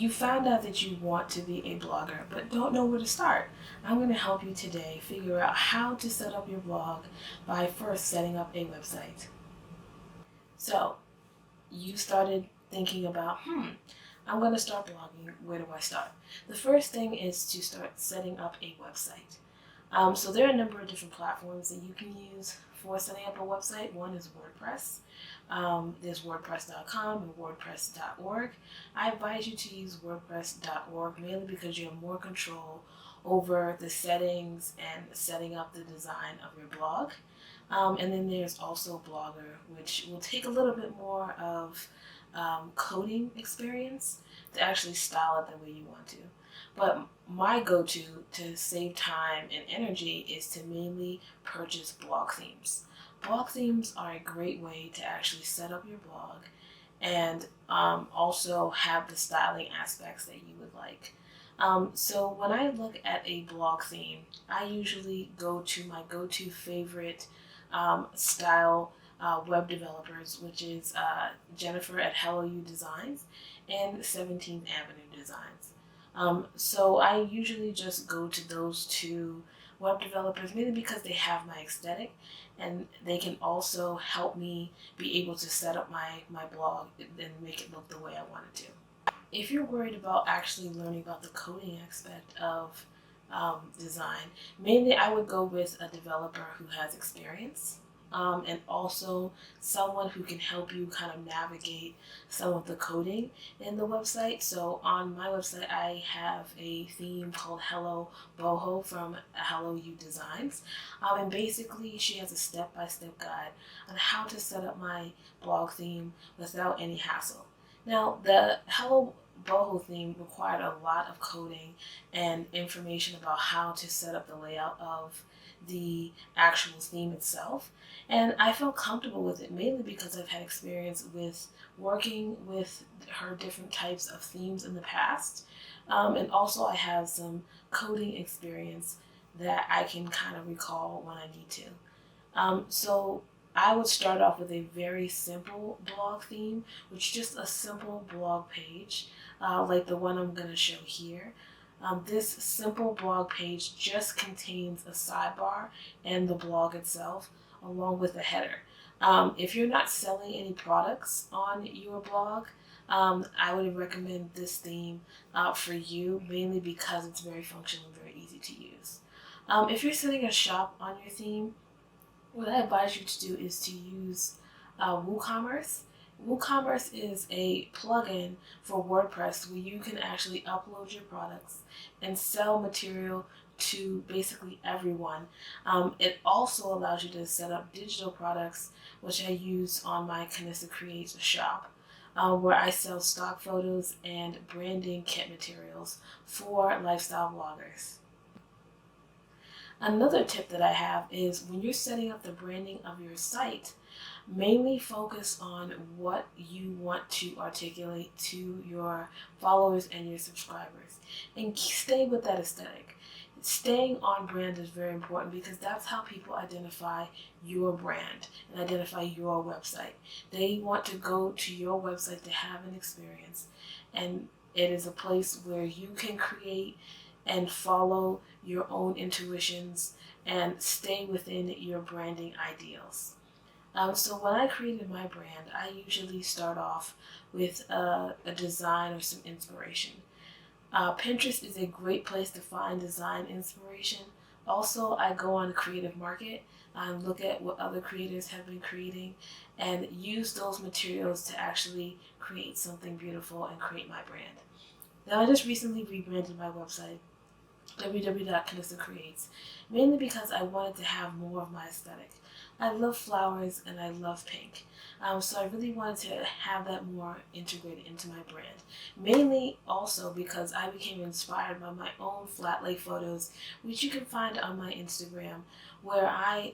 You found out that you want to be a blogger but don't know where to start. I'm going to help you today figure out how to set up your blog by first setting up a website. So, you started thinking about, I'm going to start blogging. Where do I start? The first thing is to start setting up a website. So there are a number of different platforms that you can use for setting up a website. One is WordPress. There's WordPress.com and WordPress.org. I advise you to use WordPress.org mainly because you have more control over the settings and setting up the design of your blog. And then there's also Blogger, which will take a little bit more of coding experience to actually style it the way you want to. But my go-to to save time and energy is to mainly purchase blog themes. Blog themes are a great way to actually set up your blog and also have the styling aspects that you would like. So when I look at a blog theme, I usually go to my go-to favorite style web developers, which is Jennifer at Hello You Designs and 17th Avenue Designs. So I usually just go to those two web developers mainly because they have my aesthetic and they can also help me be able to set up my blog and make it look the way I want it to. If you're worried about actually learning about the coding aspect of design, mainly I would go with a developer who has experience. And also someone who can help you kind of navigate some of the coding in the website. So on my website, I have a theme called Hello Boho from Hello You Designs. And basically, she has a step-by-step guide on how to set up my blog theme without any hassle. Now, the Hello Boho theme required a lot of coding and information about how to set up the layout of the actual theme itself, and I felt comfortable with it mainly because I've had experience with working with her different types of themes in the past, and also I have some coding experience that I can kind of recall when I need to. So I would start off with a very simple blog theme, which is just a simple blog page, like the one I'm going to show here. This simple blog page just contains a sidebar and the blog itself, along with a header. If you're not selling any products on your blog, I would recommend this theme for you, mainly because it's very functional and very easy to use. If you're setting a shop on your theme, what I advise you to do is to use WooCommerce. WooCommerce is a plugin for WordPress where you can actually upload your products and sell material to basically everyone. It also allows you to set up digital products, which I use on my Kanissa Creates shop, where I sell stock photos and branding kit materials for lifestyle bloggers. Another tip that I have is when you're setting up the branding of your site, mainly focus on what you want to articulate to your followers and your subscribers and stay with that aesthetic. Staying on brand is very important because that's how people identify your brand and identify your website. They want to go to your website to have an experience, and it is a place where you can create and follow your own intuitions and stay within your branding ideals. So when I created my brand, I usually start off with a design or some inspiration. Pinterest is a great place to find design inspiration. Also, I go on Creative Market and look at what other creators have been creating and use those materials to actually create something beautiful and create my brand. Now, I just recently rebranded my website, www.KanissaCreates, mainly because I wanted to have more of my aesthetic. I love flowers and I love pink. So I really wanted to have that more integrated into my brand. Mainly also because I became inspired by my own flat lay photos, which you can find on my Instagram, where I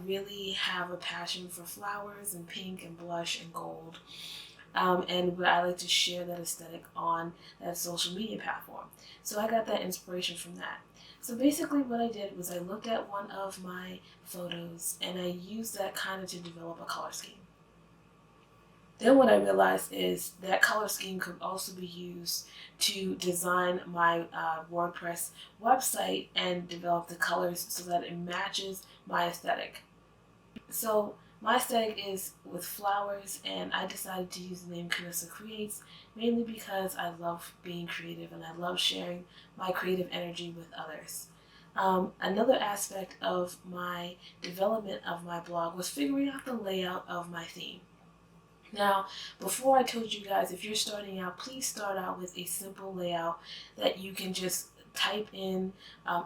really have a passion for flowers and pink and blush and gold. And where I like to share that aesthetic on that social media platform. So I got that inspiration from that. So basically what I did was I looked at one of my photos and I used that kind of to develop a color scheme. Then what I realized is that color scheme could also be used to design my WordPress website and develop the colors so that it matches my aesthetic. So my aesthetic is with flowers, and I decided to use the name Kanissa Creates mainly because I love being creative and I love sharing my creative energy with others. Another aspect of my development of my blog was figuring out the layout of my theme. Now, before I told you guys, if you're starting out, please start out with a simple layout that you can just type in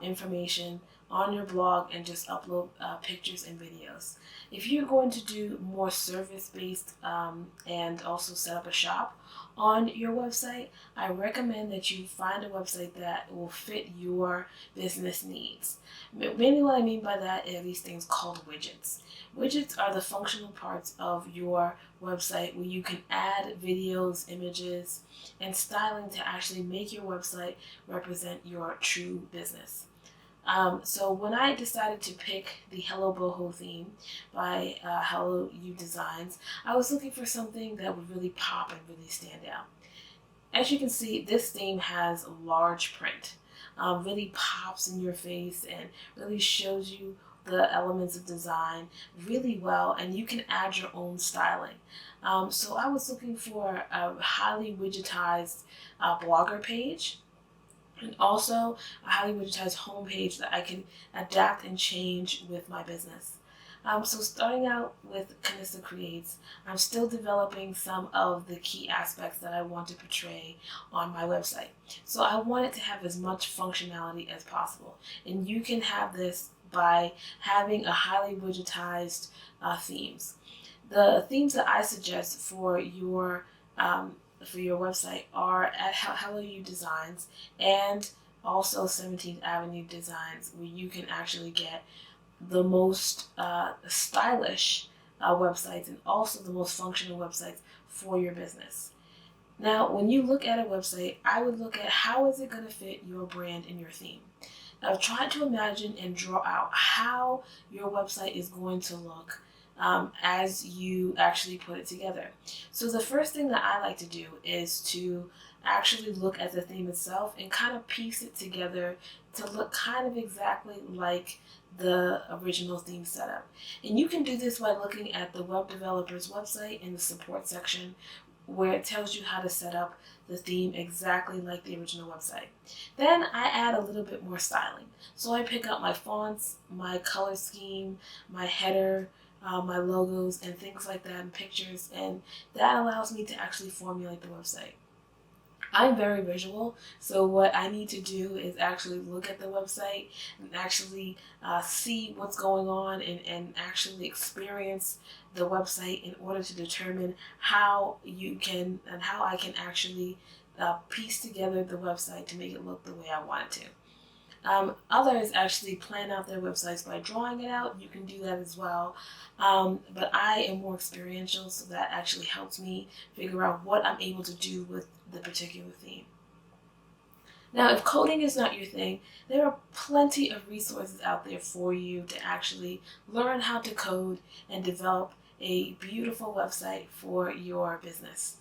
information on your blog and just upload pictures and videos. If you're going to do more service-based and also set up a shop on your website, I recommend that you find a website that will fit your business needs. Mainly what I mean by that are these things called widgets. Widgets are the functional parts of your website where you can add videos, images, and styling to actually make your website represent your true business. So when I decided to pick the Hello Boho theme by Hello You Designs, I was looking for something that would really pop and really stand out. As you can see, this theme has large print. Really pops in your face and really shows you the elements of design really well, and you can add your own styling. So I was looking for a highly widgetized blogger page, and also a highly widgetized homepage that I can adapt and change with my business. So starting out with Kanissa Creates, I'm still developing some of the key aspects that I want to portray on my website. So I want it to have as much functionality as possible. And you can have this by having a highly widgetized themes. The themes that I suggest for your website are at Hello You Designs and also 17th Avenue Designs, where you can actually get the most stylish websites and also the most functional websites for your business. Now, when you look at a website, I would look at how is it going to fit your brand and your theme. Now, try to imagine and draw out how your website is going to look as you actually put it together. So the first thing that I like to do is to actually look at the theme itself and kind of piece it together to look kind of exactly like the original theme setup. And you can do this by looking at the web developer's website in the support section, where it tells you how to set up the theme exactly like the original website. Then I add a little bit more styling. So I pick up my fonts, my color scheme, my header, my logos, and things like that, and pictures, and that allows me to actually formulate the website. I'm very visual, so what I need to do is actually look at the website and actually see what's going on and actually experience the website in order to determine how you can and how I can actually piece together the website to make it look the way I want it to. Others actually plan out their websites by drawing it out. You can do that as well. But I am more experiential, so that actually helps me figure out what I'm able to do with the particular theme. Now, if coding is not your thing, there are plenty of resources out there for you to actually learn how to code and develop a beautiful website for your business.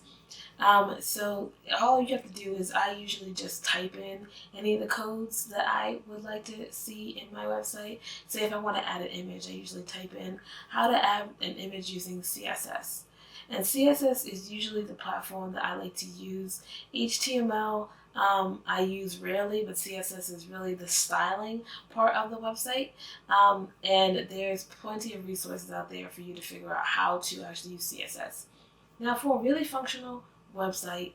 So all you have to do is I usually just type in any of the codes that I would like to see in my website. Say if I want to add an image, I usually type in how to add an image using CSS. And CSS is usually the platform that I like to use. HTML I use rarely, but CSS is really the styling part of the website. And there's plenty of resources out there for you to figure out how to actually use CSS. Now, for a really functional website,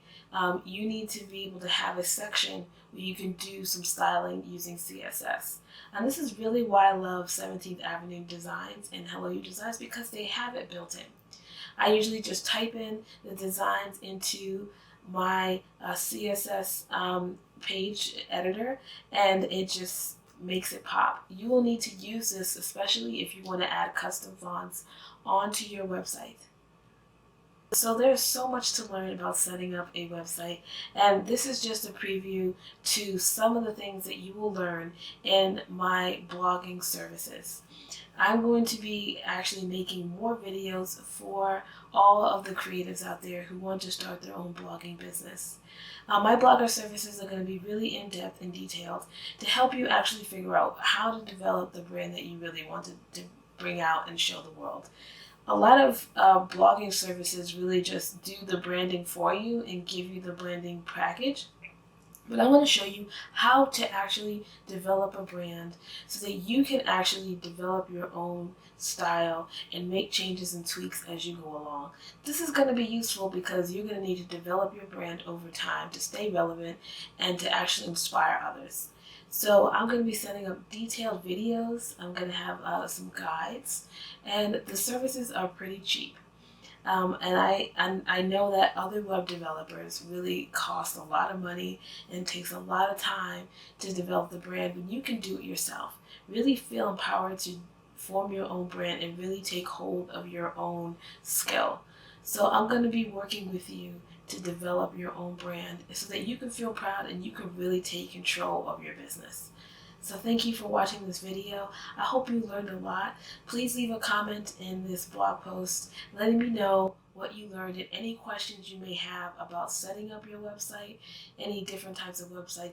you need to be able to have a section where you can do some styling using CSS. And this is really why I love 17th Avenue Designs and Hello You Designs, because they have it built in. I usually just type in the designs into my CSS page editor, and it just makes it pop. You will need to use this, especially if you want to add custom fonts onto your website. So there's so much to learn about setting up a website, and this is just a preview to some of the things that you will learn in my blogging services. I'm going to be actually making more videos for all of the creatives out there who want to start their own blogging business. My blogger services are going to be really in-depth and detailed to help you actually figure out how to develop the brand that you really want to bring out and show the world. A lot of blogging services really just do the branding for you and give you the branding package. But I'm going to show you how to actually develop a brand so that you can actually develop your own style and make changes and tweaks as you go along. This is going to be useful because you're going to need to develop your brand over time to stay relevant and to actually inspire others. So I'm going to be setting up detailed videos. I'm going to have some guides, and the services are pretty cheap. I know that other web developers really cost a lot of money and takes a lot of time to develop the brand, but you can do it yourself. Really feel empowered to form your own brand and really take hold of your own skill. So I'm going to be working with you to develop your own brand so that you can feel proud and you can really take control of your business. So thank you for watching this video. I hope you learned a lot. Please leave a comment in this blog post letting me know what you learned and any questions you may have about setting up your website, any different types of website